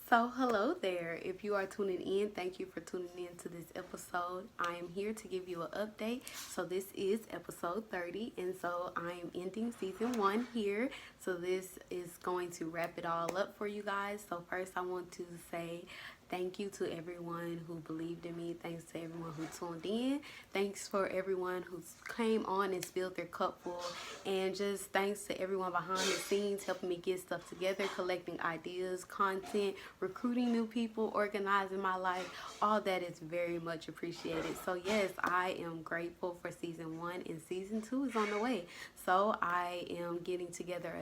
So, hello there. If you are tuning in, thank you for tuning in to this episode. I am here to give you an update. So, this is episode 30, and so I am ending season 1 here. So, this is going to wrap it all up for you guys. So, first, I want to say thank you to everyone who believed in me. Thanks to everyone who tuned in. Thanks for everyone who came on and spilled their cup full. And just thanks to everyone behind the scenes helping me get stuff together, collecting ideas, content, recruiting new people, organizing my life. All that is very much appreciated. So yes, I am grateful for season 1, and season 2 is on the way. So I am getting together a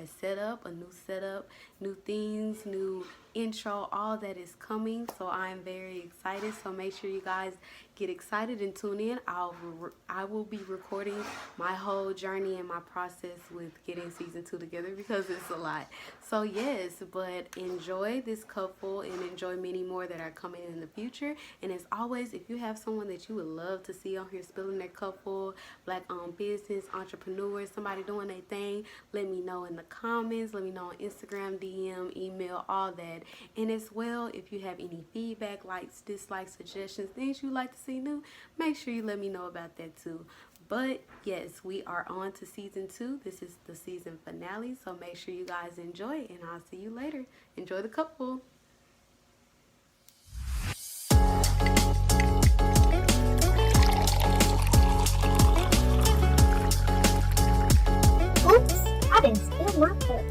new setup, new things, new intro, all that is coming. So I'm very excited. So make sure you guys get excited and tune in. I will be recording my whole journey and my process with getting season 2 together because it's a lot. So yes, but enjoy this couple and enjoy many more that are coming in the future. And as always, if you have someone that you would love to see on here spilling their couple, black-owned business, entrepreneurs, somebody doing their thing, let me know in the comments. Let me know on Instagram, DM, email, all that. And as well, if you have any feedback, likes, dislikes, suggestions, things you'd like to see new, make sure you let me know about that too. But yes, we are on to season 2. This is the season finale, so make sure you guys enjoy, and I'll see you later. Enjoy the couple. Oops, I didn't spill my cup.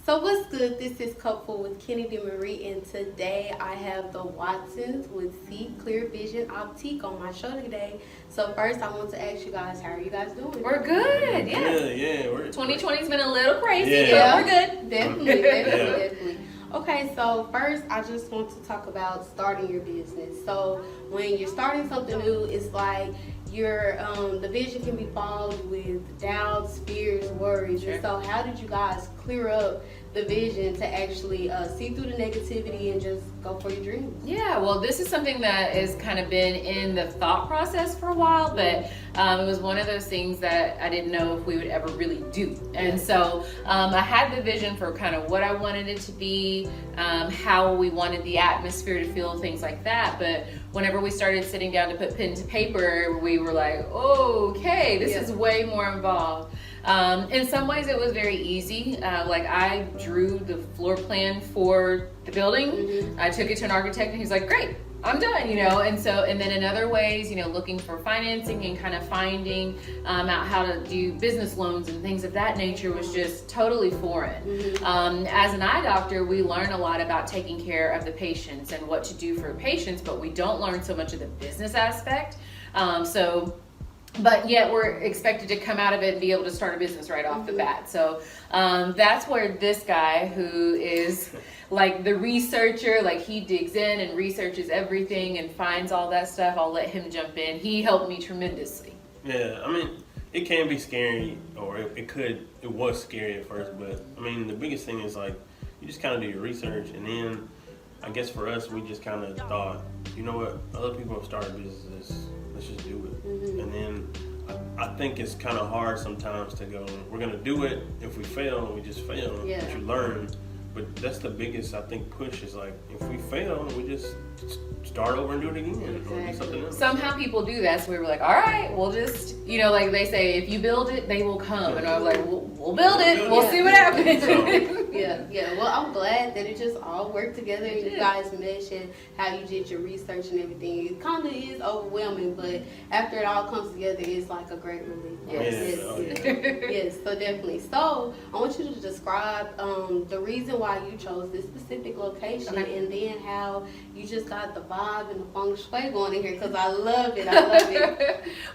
So what's good? This is Kupfull with Kennedi Marie, and today I have the Watsons with C Klear Vision Optique on my show today. So first, I want to ask you guys, how are you guys doing? We're good, yeah. Yeah. 2020's been a little crazy, Yeah. but we're good. Definitely. Okay, so first, I just want to talk about starting your business. So when you're starting something new, it's like your the vision can be fogged with doubts, fears, worries. Sure. And so how did you guys clear up the vision to actually see through the negativity and just go for your dreams? Yeah, well, this is something that has kind of been in the thought process for a while, but it was one of those things that I didn't know if we would ever really do. And so I had the vision for kind of what I wanted it to be, how we wanted the atmosphere to feel, things like that. But whenever we started sitting down to put pen to paper, we were like, oh, okay, this is way more involved. In some ways it was very easy. Like I drew the floor plan for the building. I took it to an architect and he's like, great, I'm done, and then in other ways, looking for financing and kind of finding out how to do business loans and things of that nature was just totally foreign. As an eye doctor, we learn a lot about taking care of the patients and what to do for patients, but we don't learn so much of the business aspect. But yet we're expected to come out of it and be able to start a business right off the bat. So that's where this guy, who is like the researcher, like he digs in and researches everything and finds all that stuff. I'll let him jump in. He helped me tremendously. Yeah, I mean, it can be scary, or it was scary at first, but I mean, the biggest thing is like, you just kind of do your research, and then I guess for us, we just kind of thought, you know what, other people have started businesses, let's just do it. And then I think it's kind of hard sometimes to go, we're going to do it. If we fail, we just fail. Yeah. But you learn. But that's the biggest, I think, push is like, if we fail, we just start over and do it again. Or do something else. Somehow people do that, so we were like, all right, we'll just, like they say, if you build it, they will come. And I was like, we'll build it. We'll see what happens. Yeah. Well, I'm glad that it just all worked together. You guys mentioned how you did your research and everything. It kind of is overwhelming, but after it all comes together, it's like a great relief. Yes, so definitely. So I want you to describe the reason why you chose this specific location, and then how you just got the vibe and the feng shui going in here, because I love it.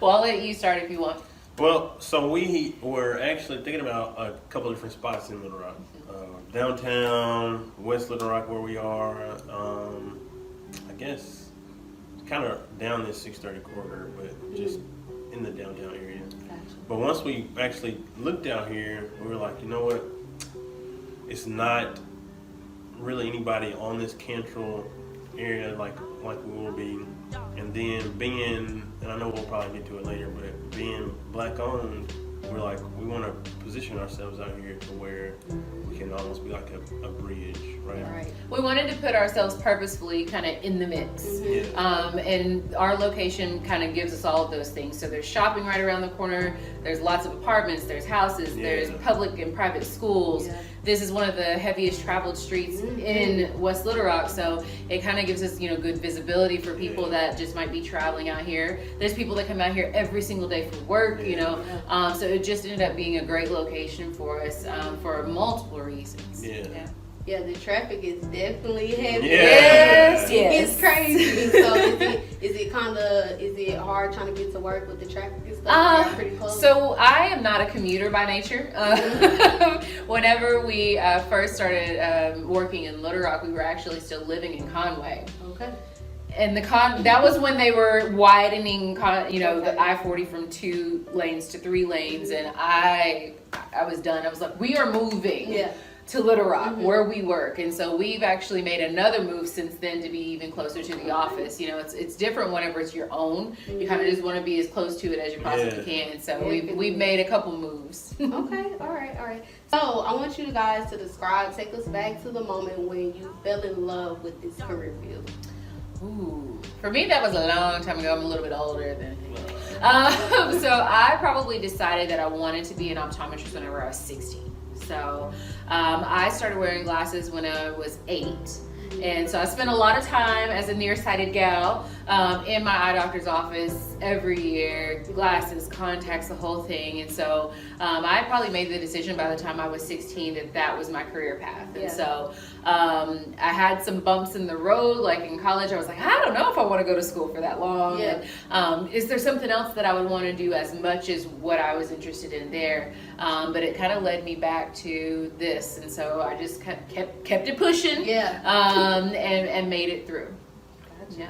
Well, I'll let you start if you want. Well, so we were actually thinking about a couple different spots in Little Rock. Downtown, West Little Rock where we are, I guess kind of down this 630 corridor, but just in the downtown area. Gotcha. But once we actually looked out here, we were like, you know what, it's not really anybody on this Cantrell area like we will be. And then being, and I know we'll probably get to it later, but being black owned, we're like, we want to position ourselves out here to where we can almost be like a bridge, right? Right. We wanted to put ourselves purposefully kind of in the mix. And our location kind of gives us all of those things. So there's shopping right around the corner, there's lots of apartments, there's houses, there's public and private schools. This is one of the heaviest traveled streets in West Little Rock, so it kind of gives us, good visibility for people that just might be traveling out here. There's people that come out here every single day for work, so it just ended up being a great location for us for multiple reasons. Yeah, the traffic is definitely heavy. Yes. It's crazy. So is it hard trying to get to work with the traffic and stuff? You're pretty close? So I am not a commuter by nature. Whenever we first started working in Little Rock, we were actually still living in Conway. Okay. And that was when they were widening, the I-40 from 2 lanes to 3 lanes, and I was done. I was like, we are moving to Little Rock, where we work, and so we've actually made another move since then to be even closer to the office. It's different whenever it's your own. You kind of just want to be as close to it as you possibly can. So we've made a couple moves. Okay, all right. So I want you guys to take us back to the moment when you fell in love with this career field. Ooh, for me that was a long time ago. I'm a little bit older than. So I probably decided that I wanted to be an optometrist whenever I was 16. So I started wearing glasses when I was 8. And so I spent a lot of time as a nearsighted gal in my eye doctor's office every year, glasses, contacts, the whole thing. And so I probably made the decision by the time I was 16 that was my career path. And so I had some bumps in the road, like in college. I was like, I don't know if I want to go to school for that long. And, is there something else that I would want to do as much as what I was interested in there? But it kind of led me back to this. And so I just kept it pushing. And made it through. Gotcha.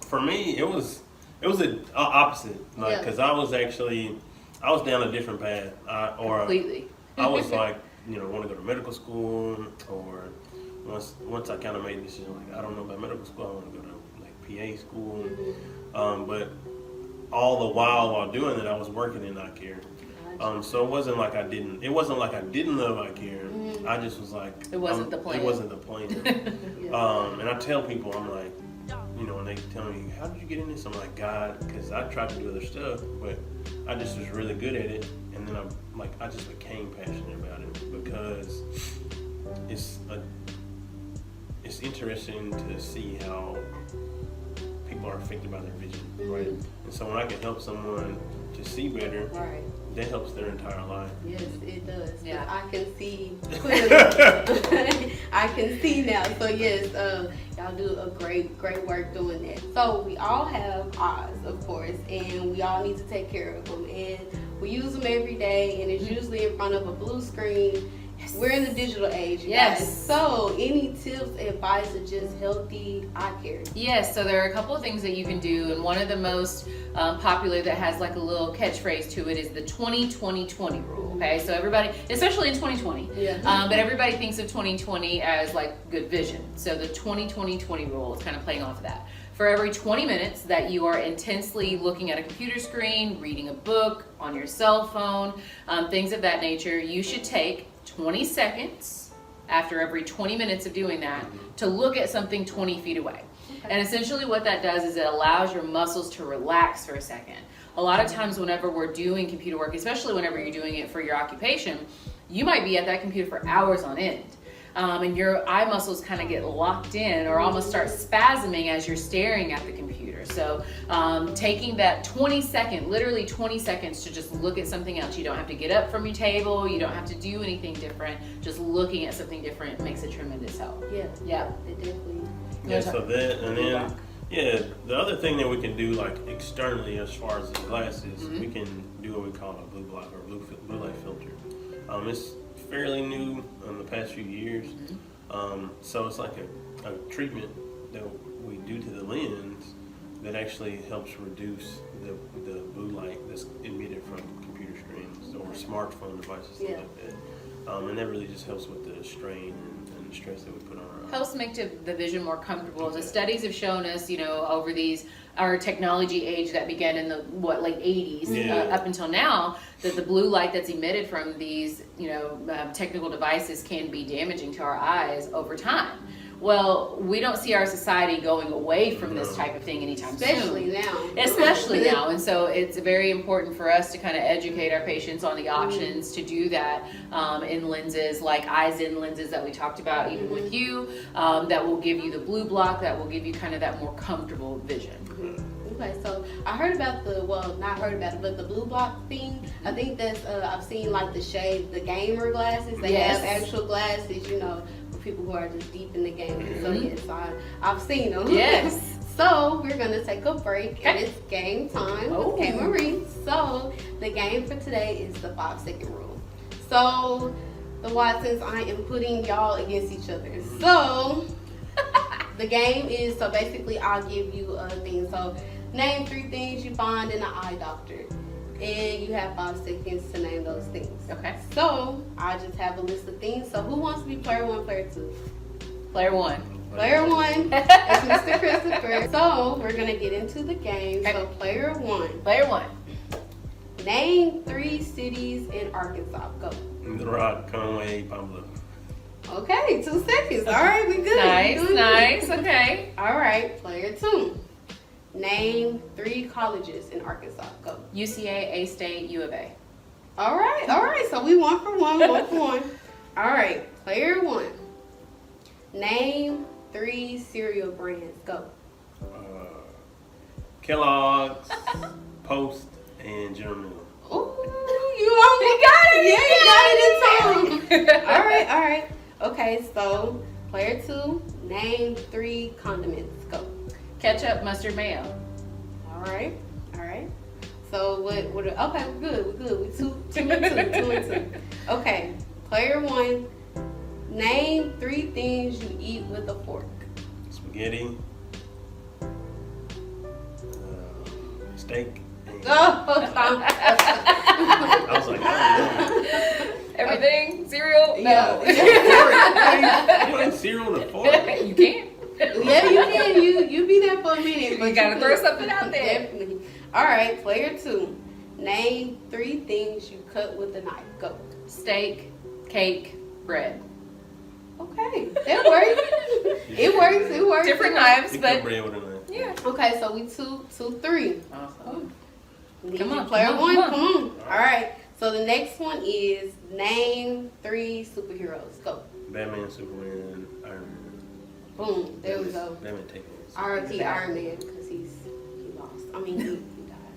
For me, it was the opposite, because I was down a different path, Completely. I was like, want to go to medical school, or once I kind of made the decision, like I don't know about medical school, I want to go to like PA school, but all the while doing that, I was working in eye care. So it wasn't like I didn't love eye care. I just was like, it wasn't the plan. It wasn't the plan. And I tell people, I'm like, when they tell me, how did you get in this? I'm like, God, because I tried to do other stuff, but I just was really good at it. And then I just became passionate about it because it's interesting to see how people are affected by their vision, right? And so when I can help someone to see better, that helps their entire life. Yes, it does. Yeah. I can see clearly. I can see now. So yes, y'all do a great work doing that. So we all have eyes, of course, and we all need to take care of them. And we use them every day, and it's usually in front of a blue screen. We're in the digital age, guys. So any tips, advice, or just healthy eye care? Yes, so there are a couple of things that you can do, and one of the most popular that has like a little catchphrase to it is the 20-20-20 rule. Okay, so everybody, especially in 2020, but everybody thinks of 2020 as like good vision. So the 20-20-20 rule is kind of playing off of that. For every 20 minutes that you are intensely looking at a computer screen, reading a book, on your cell phone, things of that nature, you should take 20 seconds after every 20 minutes of doing that to look at something 20 feet away. And essentially what that does is it allows your muscles to relax for a second. A lot of times whenever we're doing computer work, especially whenever you're doing it for your occupation, you might be at that computer for hours on end. And your eye muscles kind of get locked in or almost start spasming as you're staring at the computer. So taking that literally 20 seconds to just look at something else. You don't have to get up from your table. You don't have to do anything different. Just looking at something different makes a tremendous help. Yeah. It definitely. So that, and then, the other thing that we can do, like externally as far as the glasses, we can do what we call a blue block or blue light filter. It's fairly new in the past few years. So it's like a treatment that we do to the lens that actually helps reduce the blue light that's emitted from computer screens or smartphone devices, things like that. and that really just helps with the strain and the stress that we put on our eyes. Helps make the vision more comfortable. The studies have shown us, over our technology age that began in the late 80s up until now, that the blue light that's emitted from these technical devices can be damaging to our eyes over time. Well, we don't see our society going away from this type of thing anytime soon. Especially now. And so it's very important for us to kind of educate our patients on the options to do that in lenses like eyes-in lenses that we talked about even with you, that will give you the blue block, that will give you kind of that more comfortable vision. Okay, so I heard about not heard about it, but the blue block thing. I think that's, I've seen like the gamer glasses. They have actual glasses, for people who are just deep in the game. So yes, I've seen them. Yes. So we're gonna take a break and it's game time. Okay, Marie. So the game for today is the 5-second rule. So the Watsons, I am putting y'all against each other. So the game is, so basically I'll give you a thing. So name 3 things you find in an eye doctor. And you have 5 seconds to name those things. Okay. So I just have a list of things. So who wants to be player 1, player 2? Player 1. Player 1 is Mr. Christopher. So we're gonna get into the game. So player 1. Player 1. Name 3 cities in Arkansas. Go. The Rock, Conway, Pablo. Okay, 2 seconds. All right, we good. Nice. Okay. All right, player 2. Name 3 colleges in Arkansas. Go. UCA, A-State, U of A. All right. So we 1 for 1, 1 for 1. All right, player 1. Name 3 cereal brands. Go. Kellogg's, Post, and General Mills. Ooh, you got it. Yeah, you got it in time. All right. Okay, so player 2. Name 3 condiments. Go. Ketchup, mustard, mayo. All right. So what? Okay, we're good. We 2 and 2. Okay, player 1. Name 3 things you eat with a fork. Spaghetti, steak. And I was like, I don't know. Everything? Cereal? No. You want cereal with a fork? You can. Yeah, you can. You be there for a minute, but You gotta throw something out there. Definitely. All right, player 2. Name 3 things you cut with a knife. Go. Steak, cake, bread. Okay, that works. It works. Different knives, You but cut bread with a knife. yeah. Okay, so we 2-3. Awesome. Come on, player 1. Come on. All right. So the next one is name 3 superheroes. Go. Batman, Superman, Iron Man. Boom. There we go. Batman taking it. R.I.P. Iron Man because he lost. I mean,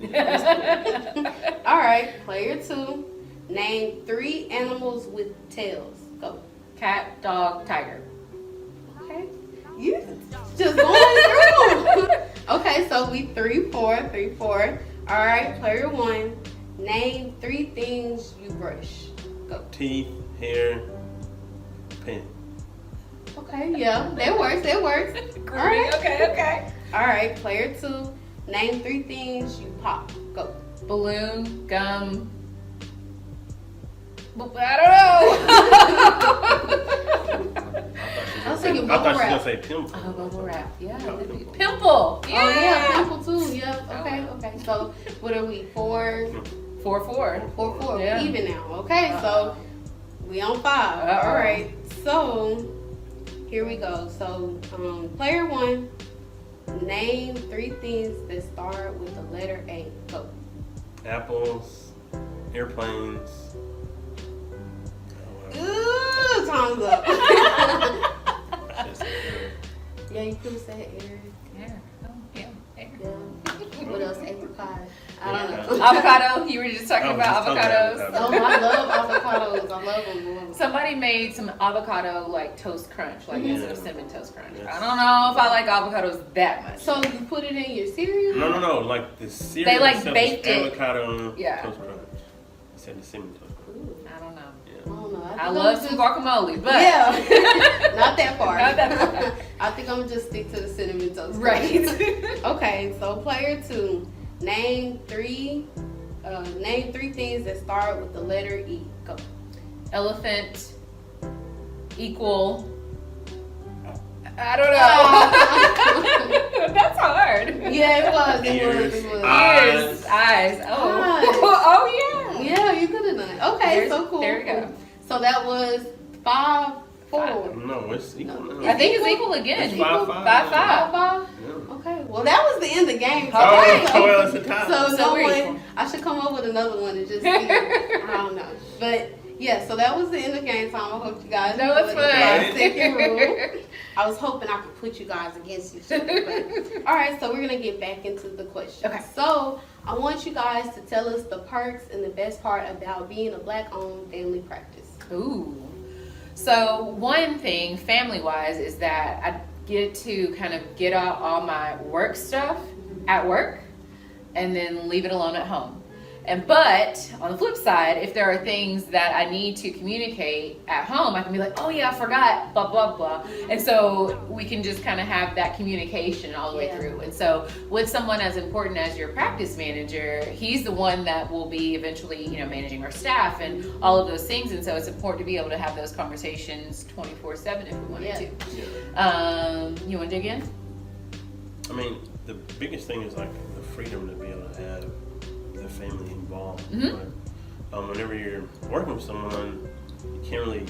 he died. All right, player 2. Name 3 animals with tails. Go. Cat, dog, tiger. Okay. You just going through. Okay, so we 3-4. All right, player 1. Name 3 things you brush. Go. Teeth, hair, pen. Okay, yeah, that works. All right. Okay. All right, player 2. Name 3 things you pop. Go. Balloon, gum. I don't know. I was thinking I bubble thought she was wrap. gonna say pimple. Oh, bubble wrap. Yeah. Pimple. Pimple. Yeah. Oh yeah, pimple too. Yeah. Okay. So what are we? 4. 4-4. 4-4. Yeah. Even now. Okay. So we on 5. All right. So here we go. So player 1. Name 3 things that start with the letter A. Go. Apples, airplanes. Ooh, time's up. That's just, Yeah, you could have said air. Yeah. Oh, yeah. Yeah. What else? Apricot. I don't know. Avocado. You were just talking I was about just talking about avocados. avocado. Oh, I love avocados. I love them. Somebody made some avocado like toast crunch, like instead of cinnamon toast crunch. Yes. I don't know if I like avocados that much. So you put it in your cereal? No. Like the cereal. They, like, itself baked is it. avocado Yeah. toast crunch. Instead of cinnamon toast crunch. Ooh, I don't know. I don't know. I love some guacamole, but Yeah. Not that far. Not that far. I think I'm gonna just stick to the cinnamon toast. right. Okay, so player 2. Name 3 things that start with the letter E. Go. elephant equal. I don't know. That's hard. Yeah, it was. Ears, Ears, eyes. Oh, Eyes. oh yeah. Yeah, you could have done it. Okay, so cool. There we go. So that was 5-4. No, it's equal now. I think it's equal again. It's 5-5. 5-5. 5-5. Yeah. Okay, well that was the end of the game. So, Okay. Oh, well, it's a tie. so So no we're one. equal. I should come up with another one and just see. I don't know, but yeah. So that was the end of game time. I hope you guys. No, it's enjoyed fine. the second rule. I was hoping I could put you guys against each other. But, all right, so we're gonna get back into the questions. Okay. So I want you guys to tell us the perks and the best part about being a Black-owned family practice. Ooh. So one thing, family-wise, is that I get to kind of get out all my work stuff at work and then leave it alone at home. But on the flip side, if there are things that I need to communicate at home, I can be like, oh yeah, I forgot, blah, blah, blah. And so we can just kind of have that communication all the way Yeah. through. And so with someone as important as your practice manager, he's the one that will be eventually, managing our staff and all of those things. And so it's important to be able to have those conversations 24/7 if we wanted Yeah. to. Yeah. You want to dig in? I mean, the biggest thing is like the freedom to be able to have the family involved. Mhm. But, whenever you're working with someone, you can't really,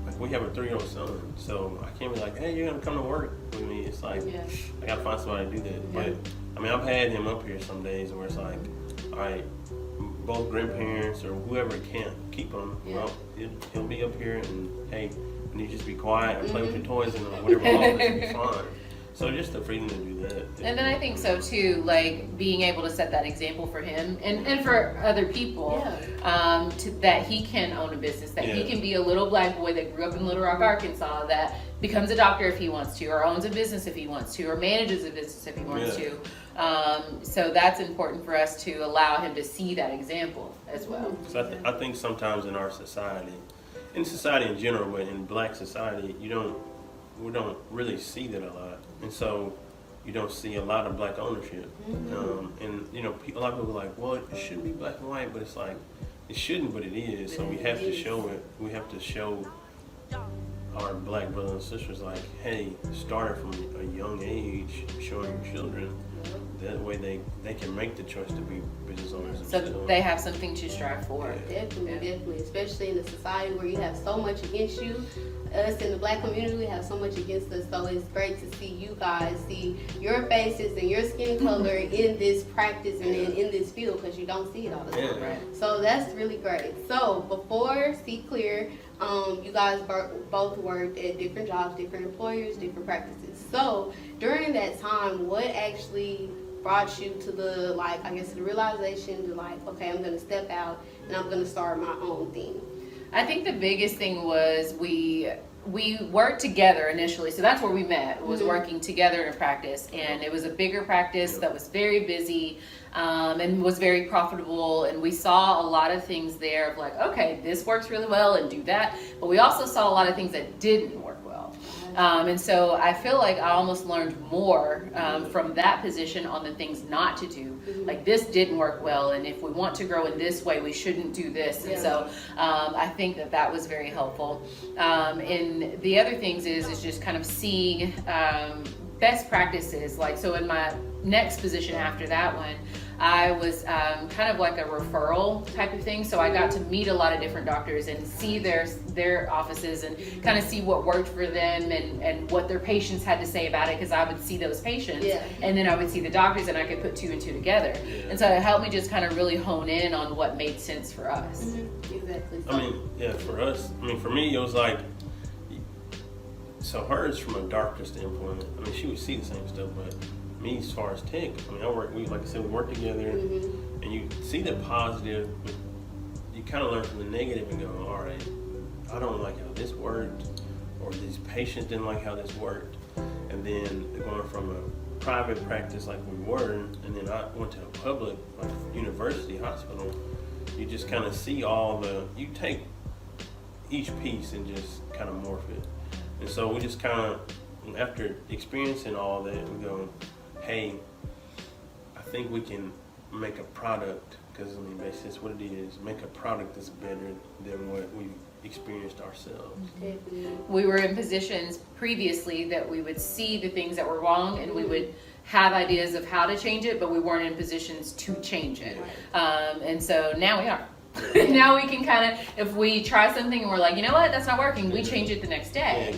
like we have a 3-year-old son, so I can't be like, hey, you're gonna come to work with me. It's like, Yeah. I gotta find somebody to do that. Yeah. But, I mean, I've had him up here some days where it's like, all right, both grandparents or whoever can't keep him, Yeah. well, he'll be up here and, hey, and you just be quiet and play with your toys and whatever, it'll be fine. So just the freedom to do that. And then I think so too, like being able to set that example for him and for other people, that he can own a business, that he Yeah. can be a little Black boy that grew up in Little Rock, Arkansas, that becomes a doctor if he wants to, or owns a business if he wants to, or manages a business if he wants Yeah. to. So that's important for us to allow him to see that example as well. So I think sometimes in our society, in society in general, but in Black society, we don't really see that a lot, and so you don't see a lot of Black ownership. And a lot of people are like, well, it shouldn't be black and white, but it's like it shouldn't, but it is. So we have to show it. We have to show our Black brothers and sisters, like, hey, start from a young age, showing your children. That way they can make the choice to be business owners So themselves. they have something to strive for. Definitely, especially in a society where you have so much against you. Us in the Black community, we have so much against us, so it's great to see you guys, see your faces and your skin color in this practice and in this field, because you don't see it all the time. Yeah. Right. So that's really great. So before C Klear, you guys both worked at different jobs, different employers, different practices. So during that time, what actually brought you to the, the realization to okay, I'm going to step out and I'm going to start my own thing? I think the biggest thing was we worked together initially, so that's where we met, was working together in a practice, and it was a bigger practice that was very busy and was very profitable, and we saw a lot of things there of like, okay, this works really well and do that, but we also saw a lot of things that didn't work well. And so I feel like I almost learned more from that position on the things not to do. Like, this didn't work well, and if we want to grow in this way, we shouldn't do this. And so I think that was very helpful. And the other things is just kind of seeing best practices. Like, so in my next position after that one, I was kind of like a referral type of thing. So I got to meet a lot of different doctors and see their offices and kind of see what worked for them and what their patients had to say about it, because I would see those patients and then I would see the doctors and I could put 2 and 2 together. And so it helped me just kind of really hone in on what made sense for us. Exactly. I mean, for us, for me, it was like, so hers from a doctor standpoint, she would see the same stuff, but me, as far as tech, like I said, we work together, and you see the positive, but you kind of learn from the negative and go, all right, I don't like how this worked, or these patients didn't like how this worked. And then going from a private practice like we were, and then I went to a public, like university hospital, you just kind of see you take each piece and just kind of morph it. And so we just kind of, after experiencing all that, we go, hey, I think we can make a product, because basically that's what it is, make a product that's better than what we've experienced ourselves. Definitely. We were in positions previously that we would see the things that were wrong, and we would have ideas of how to change it, but we weren't in positions to change it. And so now we are. Now we can kind of, if we try something and we're like, you know what, that's not working, we change it the next day.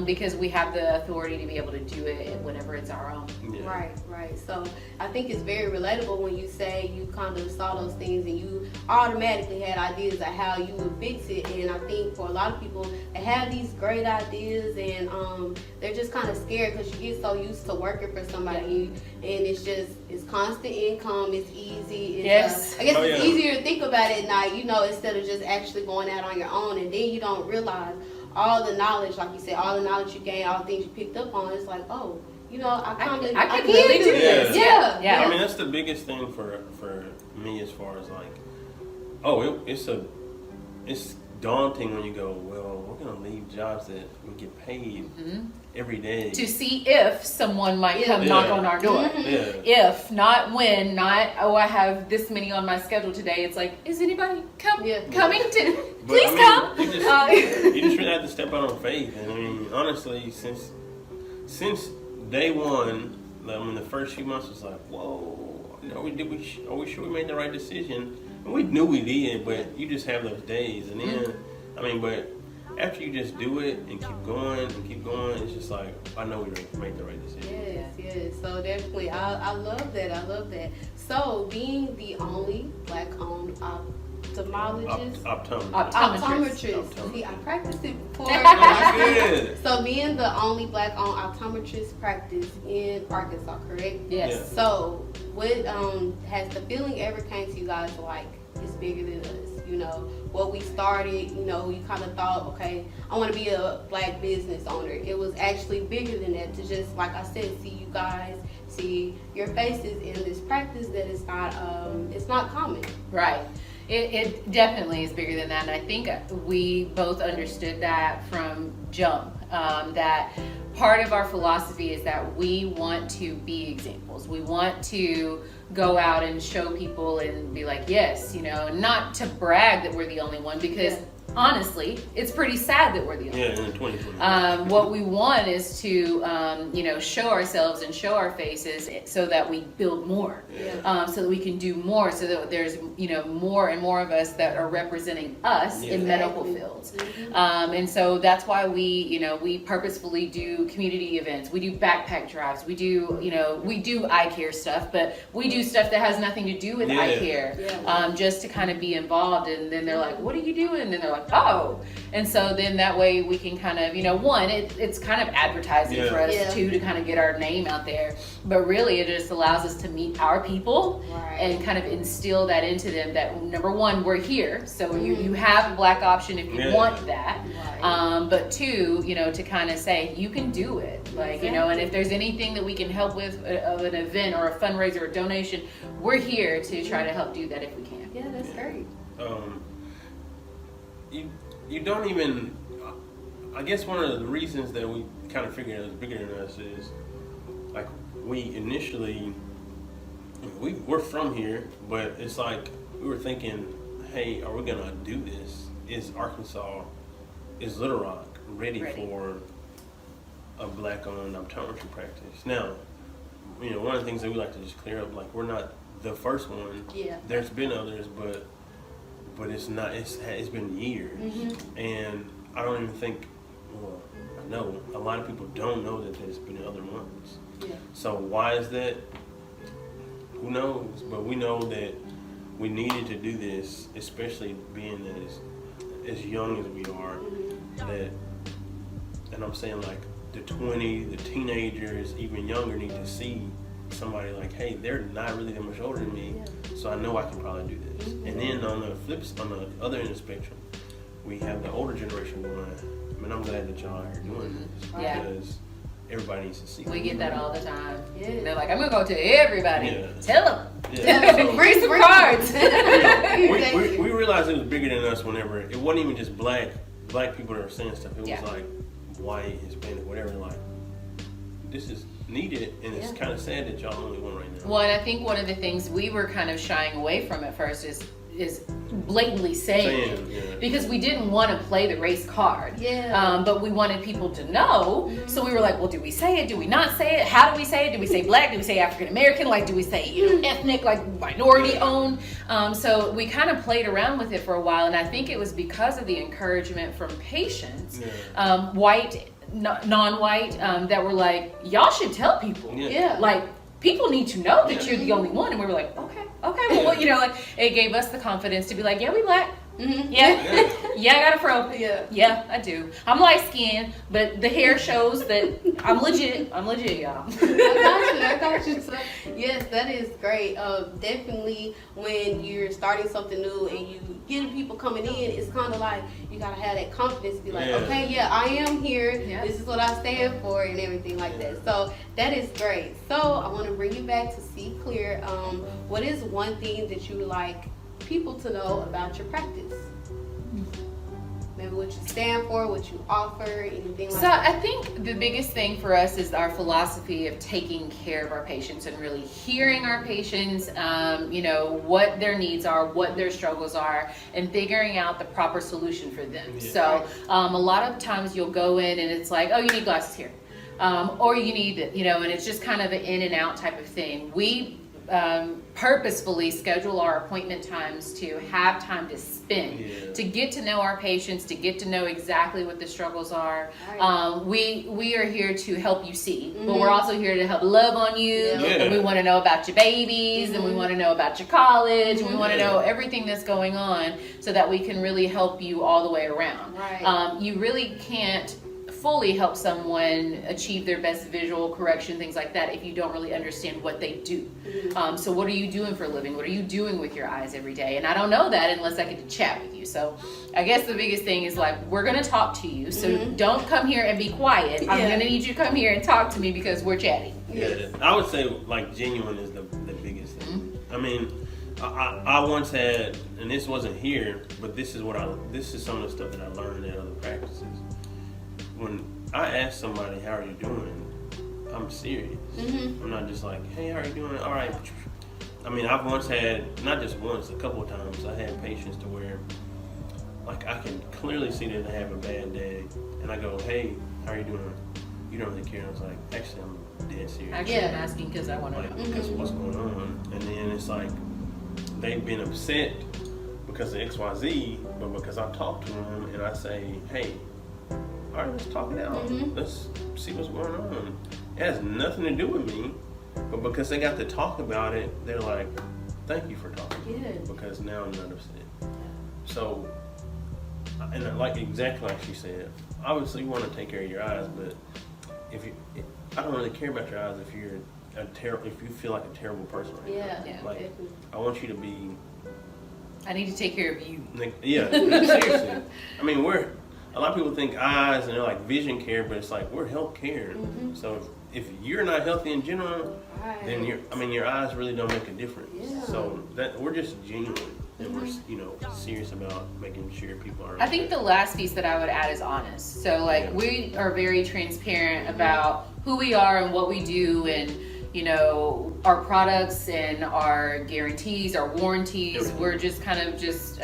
Because we have the authority to be able to do it whenever it's our own. Right. So I think it's very relatable when you say you kind of saw those things and you automatically had ideas of how you would fix it. And I think for a lot of people, they have these great ideas and they're just kind of scared because you get so used to working for somebody and it's constant income, it's easy. It's, I guess it's easier to think about it at night, instead of just actually going out on your own, and then you don't realize all the knowledge, like you said, all the knowledge you gained, all the things you picked up on. It's like, oh, I can really do this. Yeah. I mean, that's the biggest thing for me as far as like, it's daunting when you go, well, we're gonna leave jobs that we get paid every day to see if someone might come knock on our door. If, not when, not, oh, I have this many on my schedule today. It's like, is anybody coming to, please come. You just really have to step out on faith. And I mean, honestly, since day one, the first few months was like, whoa, are we sure we made the right decision? And we knew we did, but you just have those days. And then, but after you just do it and keep going, it's just like, I know we made the right decision. Yes. So definitely, I love that. So being the only Black-owned ophthalmologist, optometrist. See, I practiced it before. So being the only Black-owned optometrist practice in Arkansas, correct? Yes. So what has the feeling ever came to you guys like it's bigger than us? What we started, you kind of thought, okay, I want to be a Black business owner. It was actually bigger than that, to just, like I said, see you guys, see your faces in this practice that is not, it's not common. Right. It definitely is bigger than that, and I think we both understood that from jump, that part of our philosophy is that we want to be examples. We want to go out and show people and be like, yes, not to brag that we're the only one, because honestly, it's pretty sad that we're the only one. In 2020. What we want is to, show ourselves and show our faces so that we build more, so that we can do more, so that there's, more and more of us that are representing us in medical fields. And so that's why we purposefully do community events. We do backpack drives. We do, we do eye care stuff, but we do stuff that has nothing to do with eye care, just to kind of be involved. And then they're like, what are you doing? And then they're like, oh. And so then that way we can kind of, it's kind of advertising for us too, to kind of get our name out there. But really it just allows us to meet our people and kind of instill that into them that, number one, we're here. So you have a Black option if you want that. But two, to kind of say, you can do it. And if there's anything that we can help with of an event or a fundraiser or donation, we're here to try to help do that if we can. Yeah, that's great. You don't even, I guess one of the reasons that we kind of figured it was bigger than us is, like, we initially, we're from here, but it's like we were thinking, hey, are we gonna do this? Is Little Rock ready for a Black-owned optometry practice? Now, one of the things that we like to just clear up, like, we're not the first one. There's been others, but it's not. It's been years, and I don't even think. Well, I know a lot of people don't know that there's been other ones. So why is that? Who knows? But we know that we needed to do this, especially being as young as we are. And I'm saying, like, the teenagers, even younger, need to see somebody like, hey, they're not really that much older than me, so I know I can probably do this. And then on the other end of the spectrum, we have the older generation going, man, I'm glad that y'all are doing this, because everybody needs to see it. We get that all the time. They're like, I'm gonna go to everybody. Tell them. Bring some cards. We realized it was bigger than us whenever it wasn't even just black people that were saying stuff. It was like white, Hispanic, whatever. Like, this is needed, and it's kind of sad that y'all only one right now. Well, and I think one of the things we were kind of shying away from at first is is blatantly saying. Because we didn't want to play the race card. But we wanted people to know. So we were like, well, do we say it? Do we not say it? How do we say it? Do we say black? Do we say African American? Like, do we say, ethnic, like minority owned? So we kind of played around with it for a while. And I think it was because of the encouragement from patients, white, non-white, that were like, y'all should tell people. Like, people need to know that you're the only one. And we were like, okay, well, like, it gave us the confidence to be like, yeah, we black. Yeah, I got a fro. Yeah, I do. I'm light skinned, but the hair shows that I'm legit, y'all. I got you. So, yes, that is great. Definitely when you're starting something new and you get people coming in, it's kind of like you gotta have that confidence to be like, okay, I am here. This is what I stand for and everything like that. So that is great. So I want to bring you back to C Klear. What is one thing that you would like people to know about your practice? Maybe what you stand for, what you offer, anything like that. So I think the biggest thing for us is our philosophy of taking care of our patients and really hearing our patients, what their needs are, what their struggles are, and figuring out the proper solution for them. So a lot of times you'll go in and it's like, oh, you need glasses here. Or you need it, and it's just kind of an in and out type of thing. We purposefully schedule our appointment times to have time to spend, to get to know our patients, to get to know exactly what the struggles are. We are here to help you see, but we're also here to help love on you. And we want to know about your babies, and we want to know about your college, and we want to know everything that's going on so that we can really help you all the way around. You really can't fully help someone achieve their best visual correction, things like that, if you don't really understand what they do. So what are you doing for a living? What are you doing with your eyes every day? And I don't know that unless I get to chat with you. So I guess the biggest thing is like, we're going to talk to you. So don't come here and be quiet. I'm going to need you to come here and talk to me because we're chatting. I would say like genuine is the biggest thing. I mean, I once had, and this wasn't here, but this is some of the stuff that I learned at other practices. When I ask somebody, how are you doing? I'm serious. I'm not just like, hey, how are you doing? All right. I mean, I've once had, not just once, a couple of times, I had patients to where, like, I can clearly see that they have a bad day. And I go, hey, how are you doing? You don't really care. I was like, actually, I'm dead serious. Actually, I'm asking because I want to know. Because what's going on? And then it's like, they've been upset because of XYZ, but because I talk to them and I say, hey, all right, let's talk it out. Let's see what's going on. It has nothing to do with me, but because they got to talk about it, they're like, thank you for talking. Because now I'm not upset. So, and like exactly like she said, obviously you want to take care of your eyes, but I don't really care about your eyes if you're if you feel like a terrible person right now. Like, definitely. I want you to be. I need to take care of you. Seriously. I mean, a lot of people think eyes and they're like vision care, but it's like we're health care. So if you're not healthy in general, then your eyes really don't make a difference. So that we're just genuine and we're serious about making sure people are. I think the last piece that I would add is honest. So like we are very transparent about who we are and what we do, and our products and our guarantees, our warranties. We're just kind of this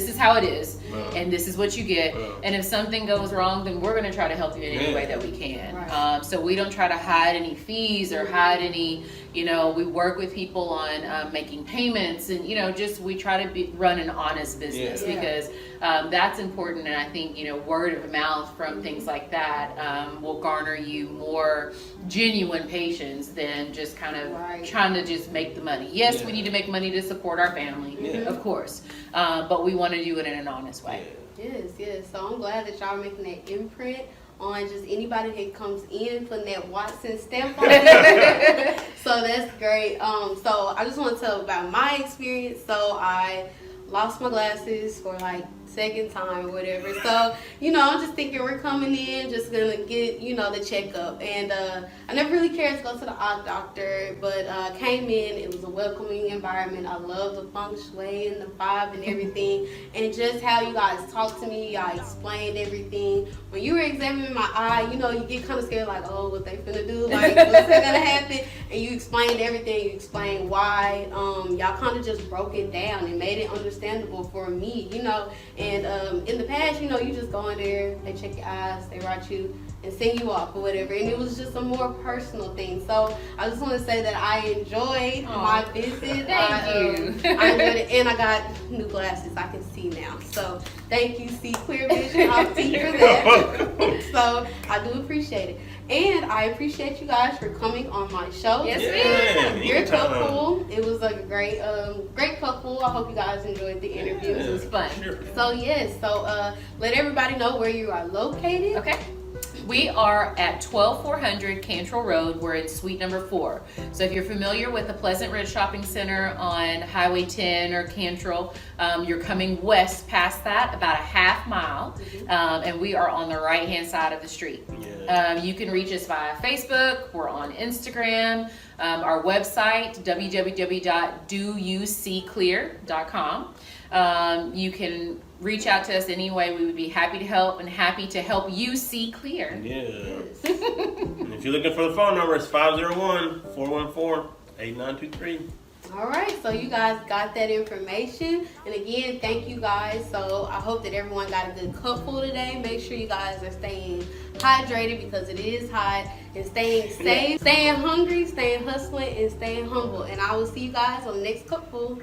is how it is, and this is what you get. And if something goes wrong, then we're going to try to help you in any way that we can. So we don't try to hide any fees or hide any, we work with people on making payments, and we try to run an honest business because that's important. And I think word of mouth from things like that will garner you more genuine patients than just kind of trying to just make the money. Yes, we need to make money to support our family, of course, but we want to do it in an honest way. Yes. So I'm glad that y'all are making that imprint on just anybody that comes in, putting that Watson stamp on it. So that's great. So I just want to tell about my experience. So I lost my glasses for like second time or whatever. So, I'm just thinking we're coming in, just gonna get, the checkup. And I never really cared to go to the eye doctor, but came in, it was a welcoming environment. I love the feng shui and the vibe and everything. And just how you guys talked to me, y'all explained everything. When you were examining my eye, you get kind of scared, like, oh, what they finna do? Like, what's gonna happen? And you explained everything. You explained why. Y'all kind of just broke it down and made it understandable for me, And in the past, you just go in there, they check your eyes, they write you and send you off or whatever. And it was just a more personal thing. So I just want to say that I enjoyed my visit. Thank you. I enjoyed it, and I got new glasses. I can see now. So thank you, C Klear Vision Optique, for that. So I do appreciate it. And I appreciate you guys for coming on my show. Yes, ma'am. You're Kupfull. It was a great Kupfull. I hope you guys enjoyed the interview. It was fun. Sure. So yes, let everybody know where you are located. Okay. We are at 12400 Cantrell Road. We're in suite number 4. So if you're familiar with the Pleasant Ridge Shopping Center on Highway 10 or Cantrell, you're coming west past that about a half mile, and we are on the right-hand side of the street. Yeah. You can reach us via Facebook. We're on Instagram. Our website, www.douclear.com. You can reach out to us anyway. We would be happy to help and happy to help you see clear. Yeah. And if you're looking for the phone number, it's 501-414-8923. All right, so you guys got that information. And again, thank you guys. So I hope that everyone got a good cupful today. Make sure you guys are staying hydrated because it is hot, and staying safe, staying hungry, staying hustling, and staying humble. And I will see you guys on the next cupful.